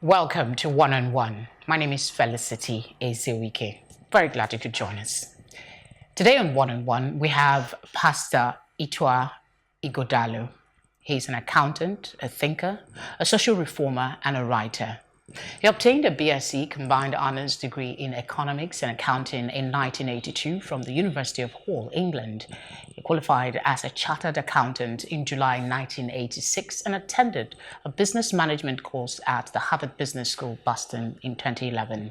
Welcome to One on One. My name is Felicity Ezewike. Very glad you could join us. Today on One on One, we have Pastor Ituah Ighodalo. He's an accountant, a thinker, a social reformer, and a writer. He obtained a B.Sc combined honors degree in economics and accounting in 1982 from the University of Hull, England. He qualified as a chartered accountant in July 1986 and attended a business management course at the Harvard Business School, Boston in 2011.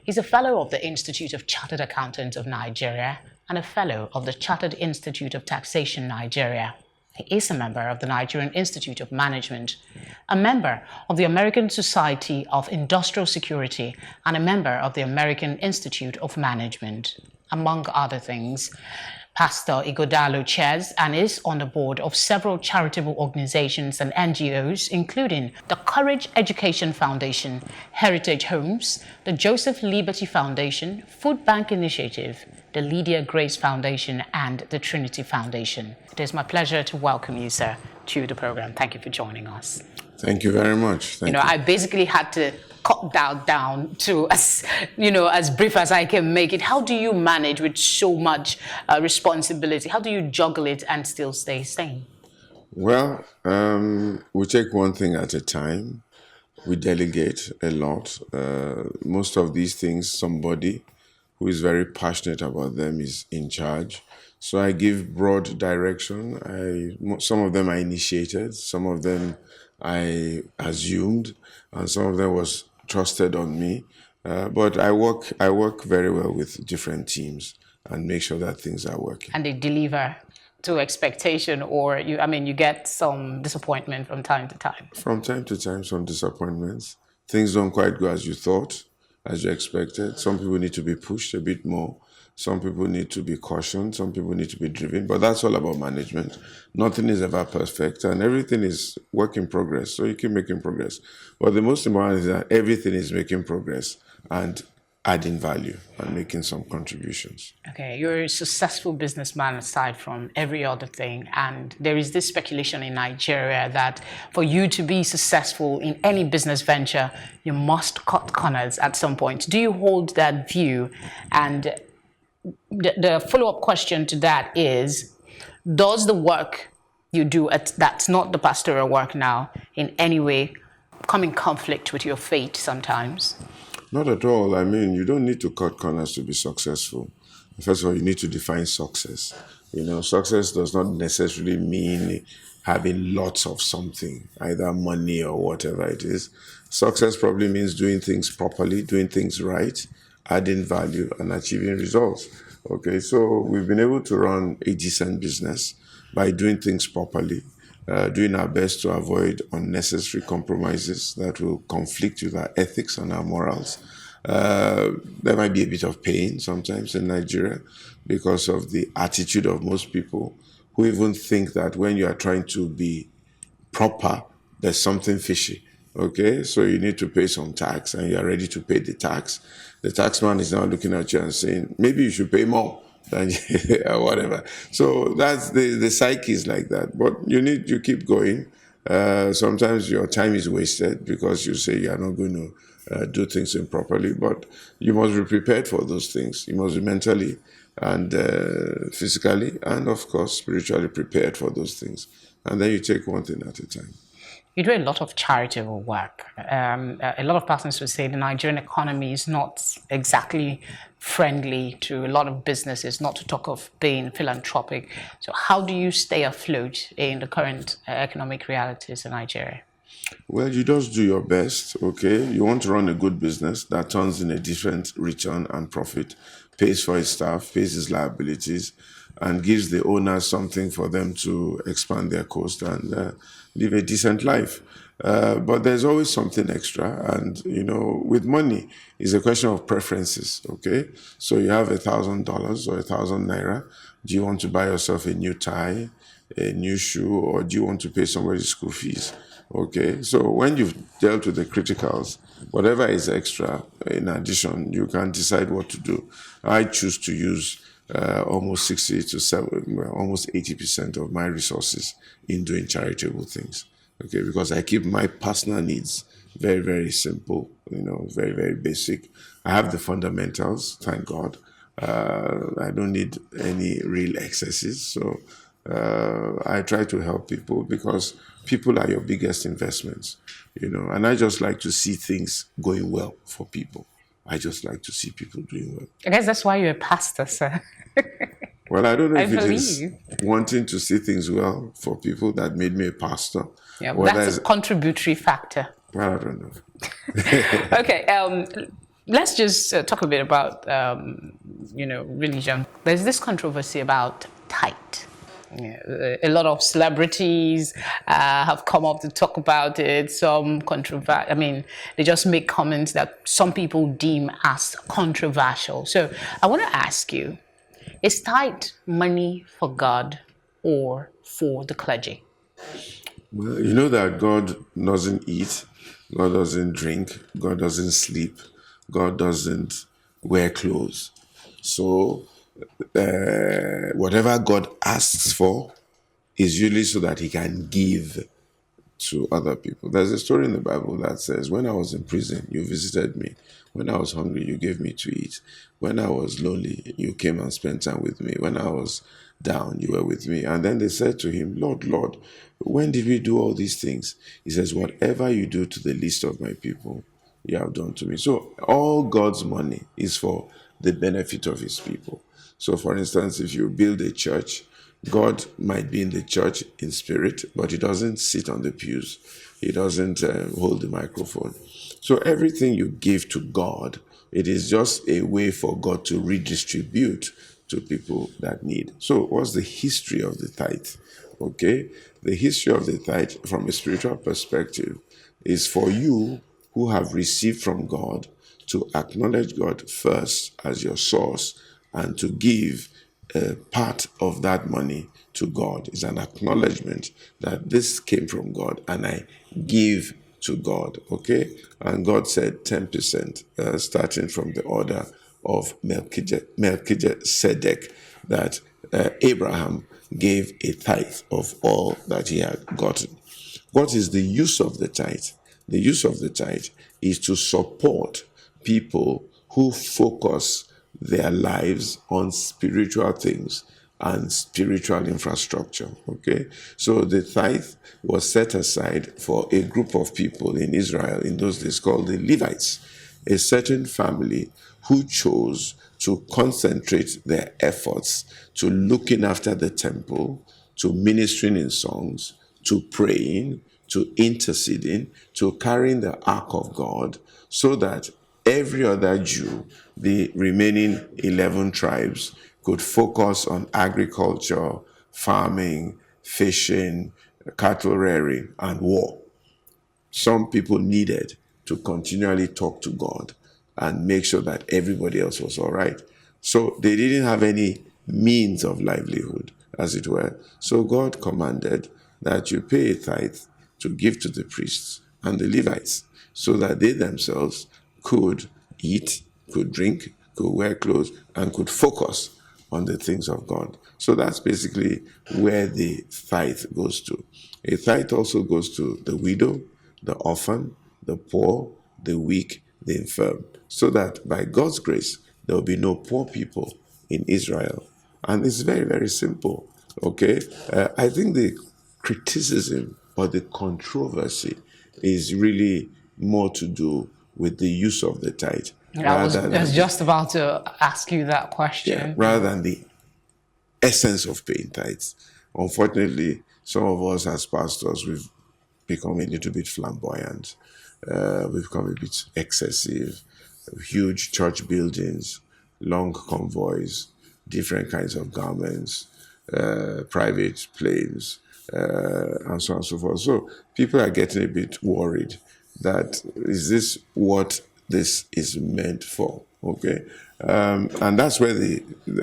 He's a fellow of the Institute of Chartered Accountants of Nigeria and a fellow of the Chartered Institute of Taxation, Nigeria. He is a member of the Nigerian Institute of Management, a member of the American Society of Industrial Security, and a member of the American Institute of Management, among other things. Pastor Ighodalo chairs and is on the board of several charitable organizations and NGOs, including the Courage Education Foundation, Heritage Homes, the Joseph Liberty Foundation, Food Bank Initiative, the Lydia Grace Foundation, and the Trinity Foundation. It is my pleasure to welcome you, sir, to the program. Thank you for joining us. Thank you very much. Thank you. I basically had to cut that down to as brief as I can make it. How do you manage with so much responsibility? How do you juggle it and still stay sane? Well, we take one thing at a time. We delegate a lot. Most of these things, somebody who is very passionate about them is in charge. So I give broad direction. Some of them I initiated, some of them I assumed, and some of them was trusted on me. But I work very well with different teams and make sure that things are working. And they deliver to expectation, or you get some disappointment from time to time? From time to time, some disappointments. Things don't quite go as you thought, as you expected. Some people need to be pushed a bit more. Some people need to be cautioned. Some people need to be driven. But that's all about management. Nothing is ever perfect, and everything is work in progress. So you keep making progress. But the most important is that everything is making progress and adding value and making some contributions. Okay, you're a successful businessman aside from every other thing. And there is this speculation in Nigeria that for you to be successful in any business venture, you must cut corners at some point. Do you hold that view? And the follow-up question to that is, does the work you do that's not the pastoral work now in any way come in conflict with your faith sometimes? Not at all. You don't need to cut corners to be successful. First of all, you need to define success. Success does not necessarily mean having lots of something, either money or whatever it is. Success probably means doing things properly, doing things right, adding value, and achieving results. Okay, so we've been able to run a decent business by doing things properly, doing our best to avoid unnecessary compromises that will conflict with our ethics and our morals. There might be a bit of pain sometimes in Nigeria because of the attitude of most people who even think that when you are trying to be proper, there's something fishy. Okay, so you need to pay some tax and you are ready to pay the tax. The taxman is now looking at you and saying, maybe you should pay more than or whatever. So that's the psyche is like that. But you keep going. Sometimes your time is wasted because you say you are not going to do things improperly. But you must be prepared for those things. You must be mentally and physically and, of course, spiritually prepared for those things. And then you take one thing at a time. You do a lot of charitable work. A lot of persons would say the Nigerian economy is not exactly friendly to a lot of businesses, not to talk of being philanthropic. So how do you stay afloat in the current economic realities in Nigeria? Well, you just do your best, okay? You want to run a good business that turns in a different return and profit, pays for its staff, pays its liabilities, and gives the owners something for them to expand their coast and live a decent life. But there's always something extra. And, with money, it's a question of preferences, okay? So you have $1,000 or 1,000 naira. Do you want to buy yourself a new tie, a new shoe, or do you want to pay somebody's school fees? Okay, so when you've dealt with the criticals, whatever is extra, in addition, you can decide what to do. I choose to use almost 80% of my resources in doing charitable things. Okay, because I keep my personal needs Very, very simple, very, very basic. I have the fundamentals, thank God. I don't need any real excesses. So I try to help people because people are your biggest investments, and I just like to see things going well for people. I just like to see people doing well. I guess that's why you're a pastor, sir. Well, I don't know I if it is believe. wanting to see things well for people that made me a pastor. Yeah, Or that's a contributory factor. well, I don't know. Okay, let's just talk a bit about, religion. There's this controversy about tithe. Yeah, a lot of celebrities have come up to talk about it. Some they just make comments that some people deem as controversial. So I want to ask you, is tithe money for God or for the clergy? Well, you know that God doesn't eat, God doesn't drink, God doesn't sleep, God doesn't wear clothes. So, whatever God asks for is usually so that He can give to other people. There's a story in the Bible that says, when I was in prison, you visited me. When I was hungry, you gave me to eat. When I was lonely, you came and spent time with me. When I was down, you were with me. And then they said to him, Lord, Lord, when did we do all these things? He says, whatever you do to the least of my people, you have done to me. So all God's money is for the benefit of His people. So, for instance, if you build a church, God might be in the church in spirit, but He doesn't sit on the pews. He doesn't hold the microphone. So everything you give to God, it is just a way for God to redistribute to people that need. So what's the history of the tithe? Okay, the history of the tithe from a spiritual perspective is for you who have received from God to acknowledge God first as your source and to give a part of that money to God. Is an acknowledgement that this came from God and I give to God, okay? And God said 10%, starting from the order of Melchizedek, that Abraham gave a tithe of all that he had gotten. What is the use of the tithe? The use of the tithe is to support people who focus their lives on spiritual things and spiritual infrastructure. Okay, so the tithe was set aside for a group of people in Israel in those days called the Levites, a certain family who chose to concentrate their efforts to looking after the temple, to ministering in songs, to praying, to interceding, to carrying the ark of God, so that every other Jew, the remaining 11 tribes, could focus on agriculture, farming, fishing, cattle rearing, and war. Some people needed to continually talk to God and make sure that everybody else was all right. So they didn't have any means of livelihood, as it were. So God commanded that you pay a tithe to give to the priests and the Levites so that they themselves could eat, could drink, could wear clothes, and could focus on the things of God. So that's basically where the tithe goes to. A tithe also goes to the widow, the orphan, the poor, the weak, the infirm, so that by God's grace, there will be no poor people in Israel. And it's very, very simple, okay? I think the criticism or the controversy is really more to do with the use of the tithe. I was just about to ask you that question. Rather than the essence of paying tithes. Unfortunately, some of us as pastors, we've become a little bit flamboyant. We've become a bit excessive. Huge church buildings, long convoys, different kinds of garments, private planes, and so on and so forth. So people are getting a bit worried that is this what this is meant for? Okay, and that's where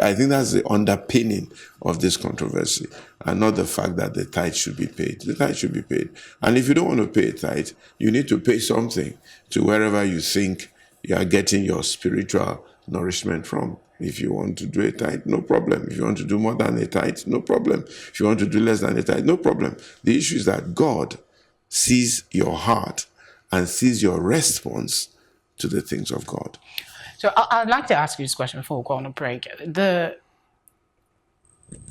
I think that's the underpinning of this controversy, and not the fact that the tithe should be paid. The tithe should be paid, and if you don't want to pay a tithe, you need to pay something to wherever you think you are getting your spiritual nourishment from. If you want to do a tithe, no problem. If you want to do more than a tithe, no problem. If you want to do less than a tithe, no problem. The issue is that God sees your heart and sees your response to the things of God. So I'd like to ask you this question before we go on a break.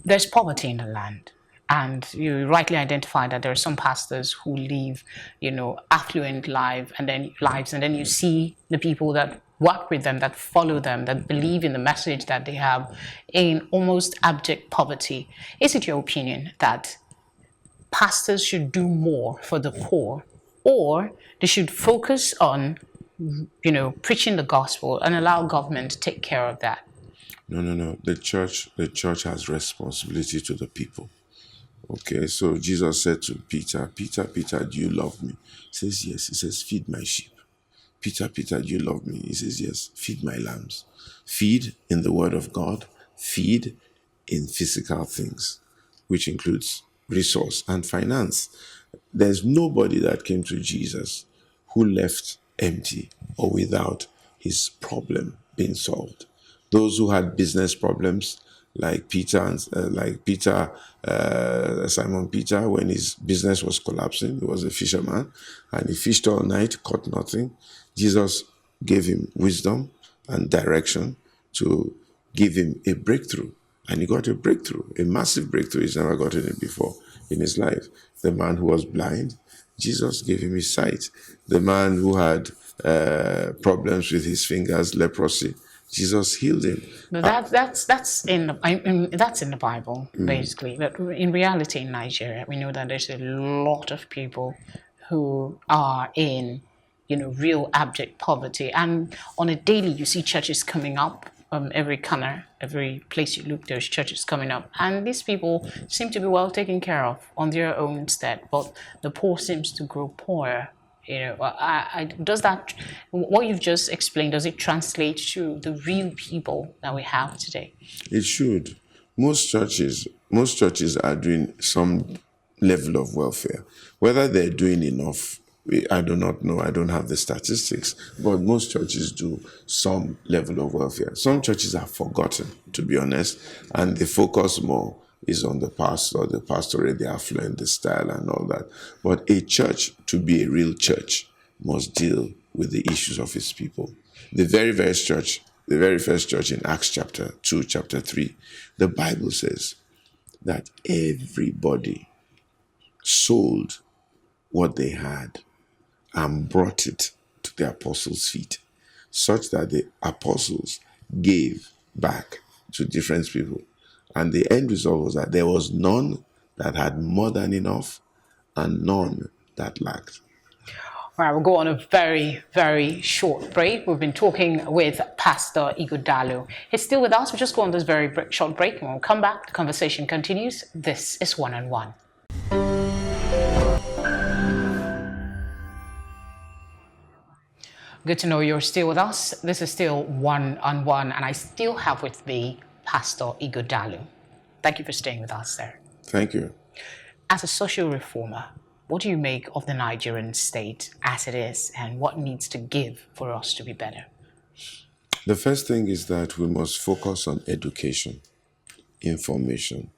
There's poverty in the land, and you rightly identified that there are some pastors who live, affluent lives, and then you see the people that work with them, that follow them, that believe in the message that they have, in almost abject poverty. Is it your opinion that pastors should do more for the poor, or they should focus on, preaching the gospel and allow government to take care of that? No. The church has responsibility to the people. Okay, so Jesus said to Peter, Peter, do you love me? He says, yes. He says, feed my sheep. Peter, do you love me? He says, yes. Feed my lambs. Feed in the word of God. Feed in physical things, which includes resource and finance. There's nobody that came to Jesus who left empty or without his problem being solved. Those who had business problems, like Simon Peter, when his business was collapsing, he was a fisherman, and he fished all night, caught nothing. Jesus gave him wisdom and direction to give him a breakthrough. And he got a breakthrough, a massive breakthrough. He's never gotten it before in his life. The man who was blind, Jesus gave him his sight. The man who had problems with his fingers, leprosy, Jesus healed him. But that's in the Bible, basically. But in reality, in Nigeria, we know that there's a lot of people who are in, real abject poverty, and on a daily, you see churches coming up. Every corner, every place you look, there's churches coming up, and these people seem to be well taken care of on their own stead. But the poor seems to grow poorer. Does that, what you've just explained, does it translate to the real people that we have today? It should. Most churches are doing some level of welfare. Whether they're doing enough, I do not know. I don't have the statistics, but most churches do some level of welfare. Some churches are forgotten, to be honest, and the focus more is on the pastorate, the affluent, the style, and all that. But a church, to be a real church, must deal with the issues of its people. The very first church in Acts chapter 2, chapter 3, the Bible says that everybody sold what they had and brought it to the apostles' feet, such that the apostles gave back to different people. And the end result was that there was none that had more than enough and none that lacked. All right, we'll go on a very, very short break. We've been talking with Pastor Ighodalo. He's still with us. We'll just go on this very short break, and when we come back, the conversation continues. This is One on One. Good to know you're still with us. This is still One on One, and I still have with me Pastor Ighodalo. Thank you for staying with us, sir. Thank you. As a social reformer, what do you make of the Nigerian state as it is, and what needs to give for us to be better? The first thing is that we must focus on education, information,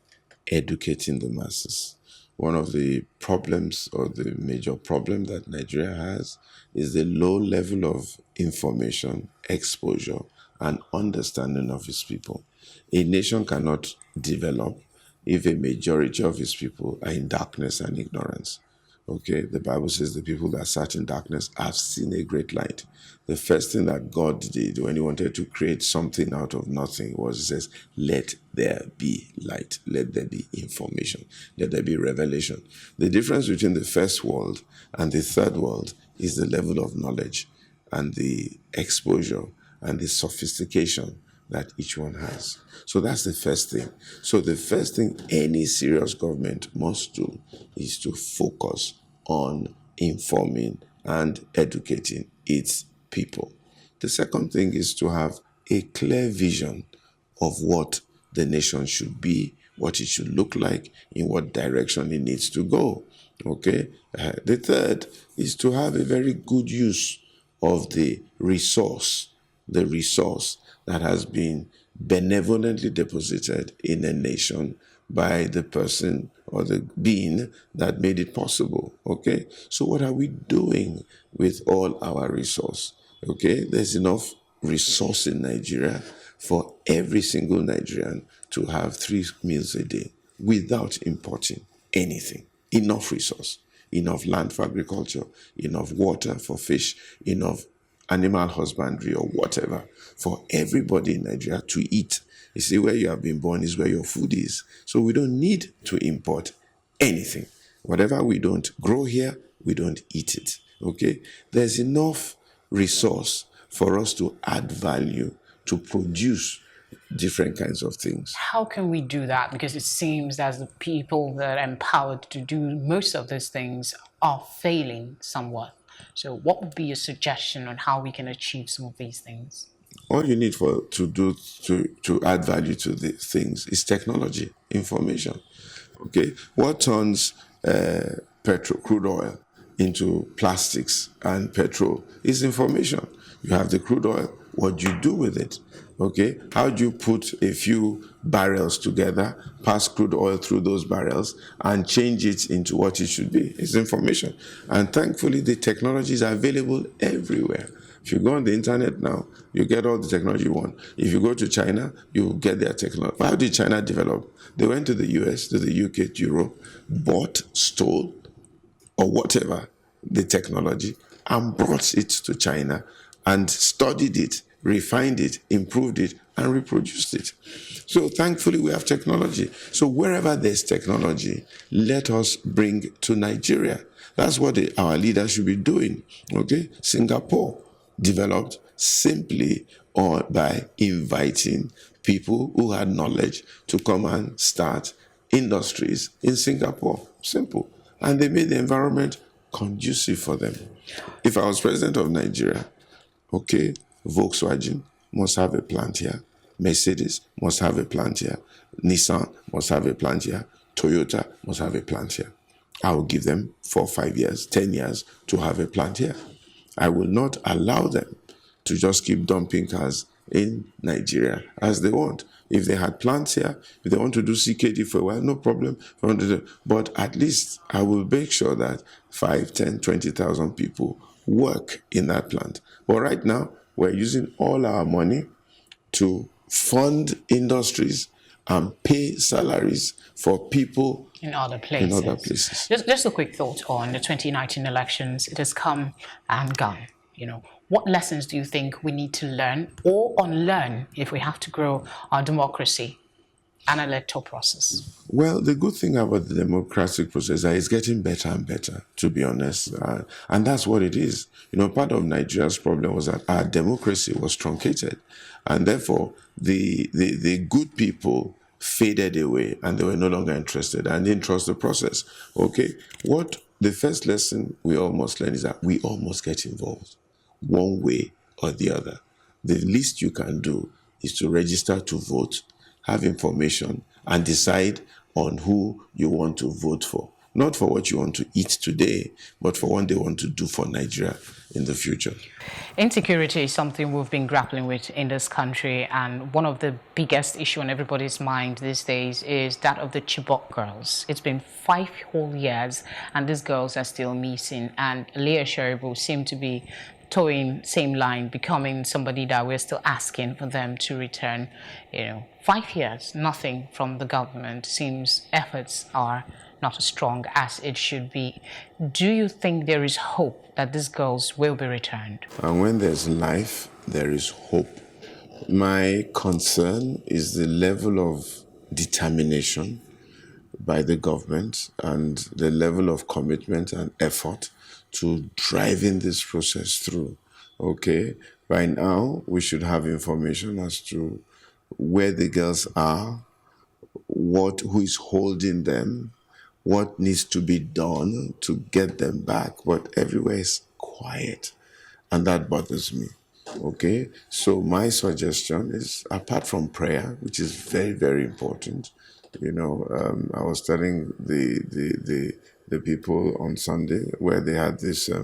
educating the masses. One of the problems, or the major problem that Nigeria has, is the low level of information, exposure, and understanding of its people. A nation cannot develop if a majority of its people are in darkness and ignorance. Okay, the Bible says the people that sat in darkness have seen a great light. The first thing that God did when he wanted to create something out of nothing was he says, let there be light, let there be information, let there be revelation. The difference between the first world and the third world is the level of knowledge and the exposure and the sophistication that each one has. So that's the first thing. So the first thing any serious government must do is to focus on informing and educating its people. The second thing is to have a clear vision of what the nation should be, what it should look like, in what direction it needs to go. Okay. The third is to have a very good use of the resource that has been benevolently deposited in a nation by the person or the being that made it possible. Okay, so what are we doing with all our resource? Okay, there's enough resource in Nigeria for every single Nigerian to have 3 meals a day without importing anything. Enough resource, enough land for agriculture, enough water for fish, enough animal husbandry or whatever for everybody in Nigeria to eat. You see, where you have been born is where your food is. So we don't need to import anything. Whatever we don't grow here, we don't eat it. Okay? There's enough resource for us to add value, to produce different kinds of things. How can we do that? Because it seems as the people that are empowered to do most of these things are failing somewhat. So what would be your suggestion on how we can achieve some of these things? All you need to add value to the things is technology, information. Okay, what turns crude oil into plastics and petrol is information. You have the crude oil. What do you do with it? Okay, how do you put a few barrels together, pass crude oil through those barrels, and change it into what it should be? It's information. And thankfully, the technology is available everywhere. If you go on the internet now, you get all the technology you want. If you go to China, you get their technology. How did China develop? They went to the US, to the UK, to Europe, bought, stole, or whatever, the technology, and brought it to China and studied it, refined it, improved it, and reproduced it. So thankfully, we have technology. So wherever there's technology, let us bring to Nigeria. That's what our leaders should be doing. Okay? Singapore developed simply or by inviting people who had knowledge to come and start industries in Singapore. Simple. And they made the environment conducive for them. If I was president of Nigeria, okay, Volkswagen must have a plant here. Mercedes must have a plant here. Nissan must have a plant here. Toyota must have a plant here. I will give them 4, 5 years, 10 years to have a plant here. I will not allow them to just keep dumping cars in Nigeria as they want. If they had plants here, if they want to do CKD for a while, no problem. But at least I will make sure that 5, 10, 20,000 people work in that plant. But right now, we're using all our money to fund industries and pay salaries for people in other places. Just a quick thought on the 2019 elections. It has come and gone. What lessons do you think we need to learn or unlearn if we have to grow our democracy and electoral process? Well, the good thing about the democratic process is that it's getting better and better, to be honest. And that's what it is. Part of Nigeria's problem was that our democracy was truncated. And therefore, the good people faded away and they were no longer interested and didn't trust the process. Okay? What the first lesson we all must learn is that we all must get involved one way or the other. The least you can do is to register to vote, have information, and decide on who you want to vote for. Not for what you want to eat today, but for what they want to do for Nigeria in the future. Insecurity is something we've been grappling with in this country, and one of the biggest issues on everybody's mind these days is that of the Chibok girls. It's been 5 whole years, and these girls are still missing, and Leah Sherrible seem to be towing same line, becoming somebody that we're still asking for them to return. 5 years, nothing from the government. Seems efforts are not as strong as it should be. Do you think there is hope that these girls will be returned? And when there's life, there is hope. My concern is the level of determination by the government and the level of commitment and effort to driving this process through. Okay, by now we should have information as to where the girls are, who is holding them, what needs to be done to get them back. But everywhere is quiet, and that bothers me. Okay, so my suggestion is, apart from prayer, which is very, very important. I was telling the people on Sunday where they had this at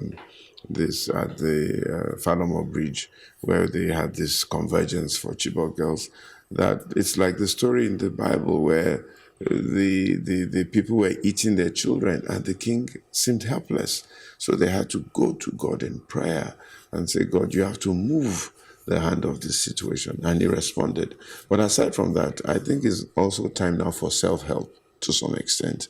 the Falomo Bridge, where they had this convergence for Chibok girls, that it's like the story in the Bible where The people were eating their children, and the king seemed helpless. So they had to go to God in prayer and say, God, you have to move the hand of this situation. And he responded. But aside from that, I think it's also time now for self-help to some extent.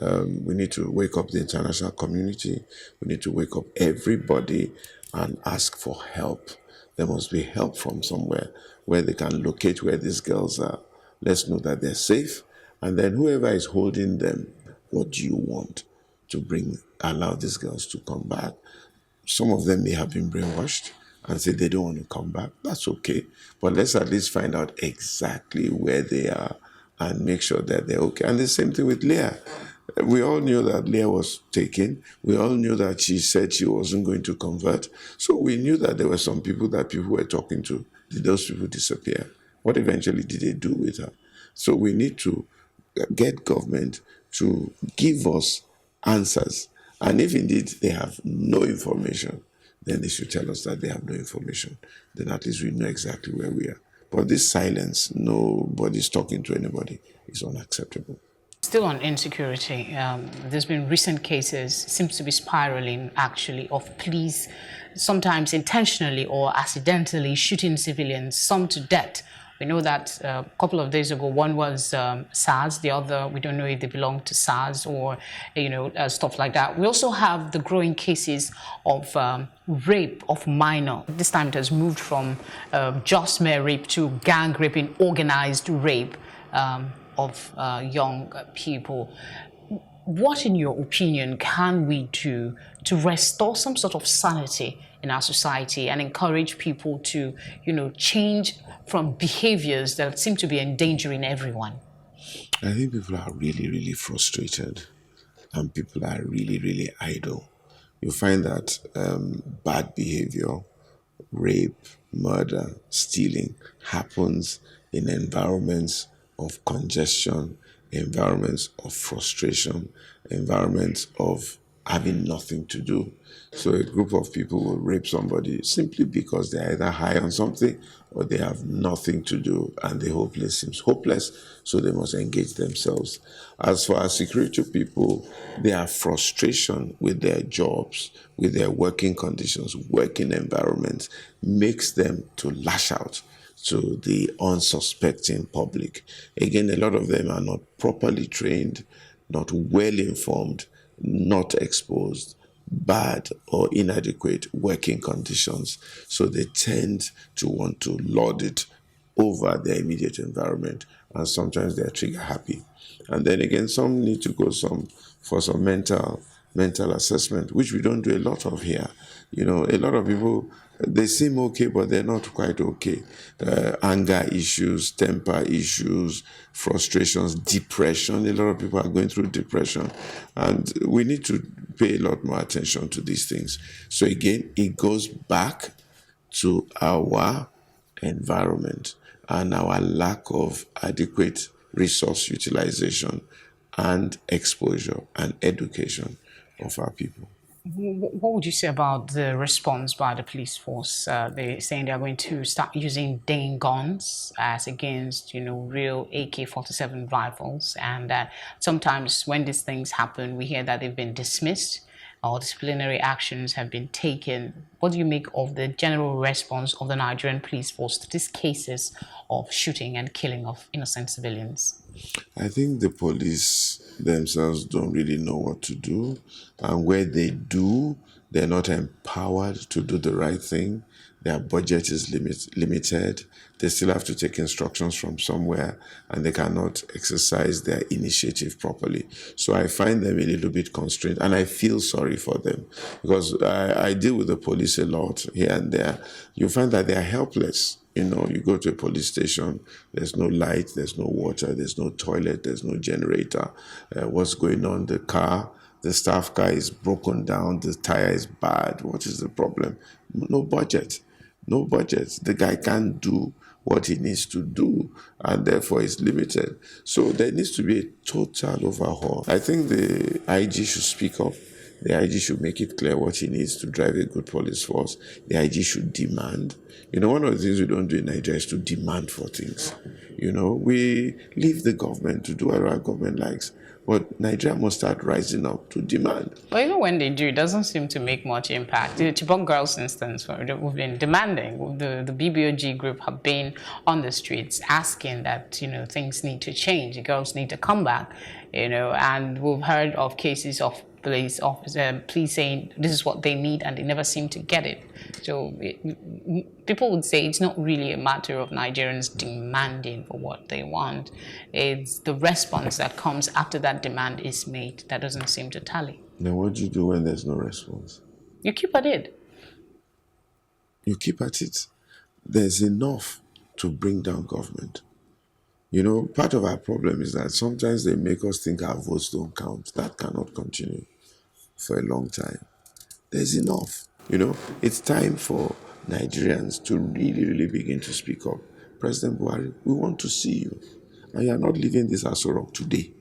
We need to wake up the international community. We need to wake up everybody and ask for help. There must be help from somewhere where they can locate where these girls are. Let's know that they're safe. And then whoever is holding them, what do you want to allow these girls to come back? Some of them may have been brainwashed and say they don't want to come back. That's okay. But let's at least find out exactly where they are and make sure that they're okay. And the same thing with Leah. We all knew that Leah was taken. We all knew that she said she wasn't going to convert. So we knew that there were some people that people were talking to. Did those people disappear? What eventually did they do with her? So we need to get government to give us answers. And if indeed they have no information, then they should tell us that they have no information. Then at least we know exactly where we are. But this silence, nobody's talking to anybody, is unacceptable. Still on insecurity, there's been recent cases, seems to be spiraling actually, of police sometimes intentionally or accidentally shooting civilians, some to death. We know that a couple of days ago, one was SARS, the other, we don't know if they belong to SARS or, stuff like that. We also have the growing cases of rape of minor. This time it has moved from just mere rape to gang raping, organized rape of young people. What, in your opinion, can we do to restore some sort of sanity in our society and encourage people to, change from behaviors that seem to be endangering everyone? I think people are really, really frustrated, and people are really, really idle. You find that bad behavior, rape, murder, stealing happens in environments of congestion, environments of frustration, environments of having nothing to do. So a group of people will rape somebody simply because they're either high on something or they have nothing to do and the whole place seems hopeless, so they must engage themselves. As for our security people, their frustration with their jobs, with their working conditions, working environments, makes them to lash out to the unsuspecting public. Again, a lot of them are not properly trained, not well informed, not exposed, bad or inadequate working conditions. So they tend to want to lord it over their immediate environment, and sometimes they're trigger happy. And then again, some need to go for some mental assessment, which we don't do a lot of here. A lot of people, they seem okay, but they're not quite okay. Anger issues, temper issues, frustrations, depression. A lot of people are going through depression. And we need to pay a lot more attention to these things. So again, it goes back to our environment and our lack of adequate resource utilization and exposure and education of our people. What would you say about the response by the police force? They're saying they're going to start using Dane guns as against, real AK-47 rifles. And that sometimes when these things happen, we hear that they've been dismissed or disciplinary actions have been taken. What do you make of the general response of the Nigerian police force to these cases of shooting and killing of innocent civilians? I think the police themselves don't really know what to do. And where they do, they're not empowered to do the right thing. Their budget is limited. They still have to take instructions from somewhere, and they cannot exercise their initiative properly. So I find them a little bit constrained, and I feel sorry for them because I deal with the police a lot here and there. You find that they are helpless. You go to a police station, there's no light, there's no water, there's no toilet, there's no generator. What's going on? The staff car is broken down, the tire is bad. What is the problem? No budget. No budget. The guy can't do what he needs to do, and therefore is limited. So there needs to be a total overhaul. I think the IG should speak up. The IG should make it clear what he needs to drive a good police force. The IG should demand. One of the things we don't do in Nigeria is to demand for things. We leave the government to do what our government likes. But Nigeria must start rising up to demand. But even when they do, it doesn't seem to make much impact. The Chibok girls, instance, we've been demanding. The BBOG group have been on the streets asking that, things need to change. The girls need to come back, and we've heard of cases of police saying this is what they need and they never seem to get it. So people would say it's not really a matter of Nigerians demanding for what they want. It's the response that comes after that demand is made that doesn't seem to tally. Then what do you do when there's no response? You keep at it. You keep at it. There's enough to bring down government. Part of our problem is that sometimes they make us think our votes don't count. That cannot continue for a long time. There's enough. It's time for Nigerians to really, really begin to speak up. President Buhari, we want to see you. And you are not leaving this Aso Rock today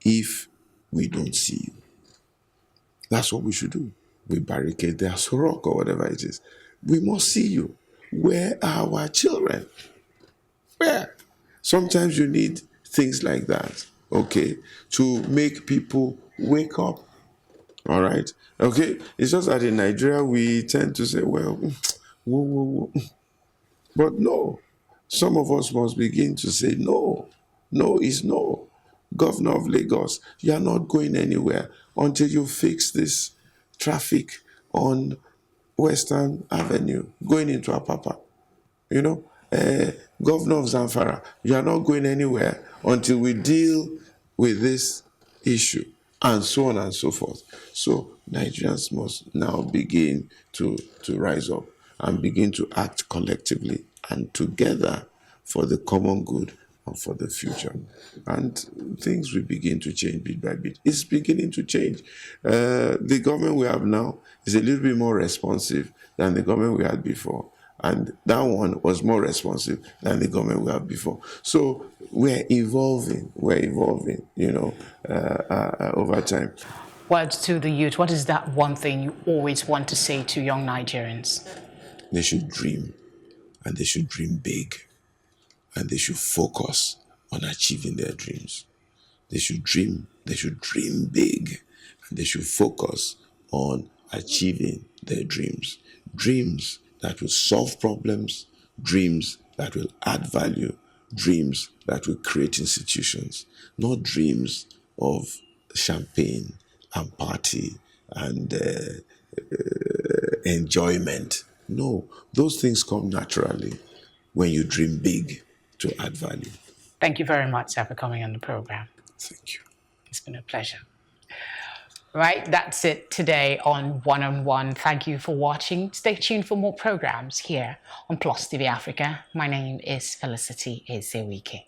if we don't see you. That's what we should do. We barricade the Aso Rock or whatever it is. We must see you. Where are our children? Where? Sometimes you need things like that, okay, to make people wake up, all right? Okay, it's just that in Nigeria, we tend to say, well, whoa, whoa, whoa. But no, some of us must begin to say, no, no is no. Governor of Lagos, you are not going anywhere until you fix this traffic on Western Avenue, going into Apapa, Governor of Zamfara, you are not going anywhere until we deal with this issue, and so on and so forth. So Nigerians must now begin to rise up and begin to act collectively and together for the common good and for the future. And things will begin to change bit by bit. It's beginning to change. The government we have now is a little bit more responsive than the government we had before. And that one was more responsive than the government we had before. So we're evolving, over time. Words to the youth. What is that one thing you always want to say to young Nigerians? They should dream, and they should dream big, and they should focus on achieving their dreams. They should dream big, and they should focus on achieving their dreams. Dreams that will solve problems, dreams that will add value, dreams that will create institutions, not dreams of champagne and party and enjoyment. No, those things come naturally when you dream big to add value. Thank you very much, sir, for coming on the program. Thank you. It's been a pleasure. Right, that's it today on One. Thank you for watching. Stay tuned for more programs here on Plus TV Africa. My name is Felicity Ezewike.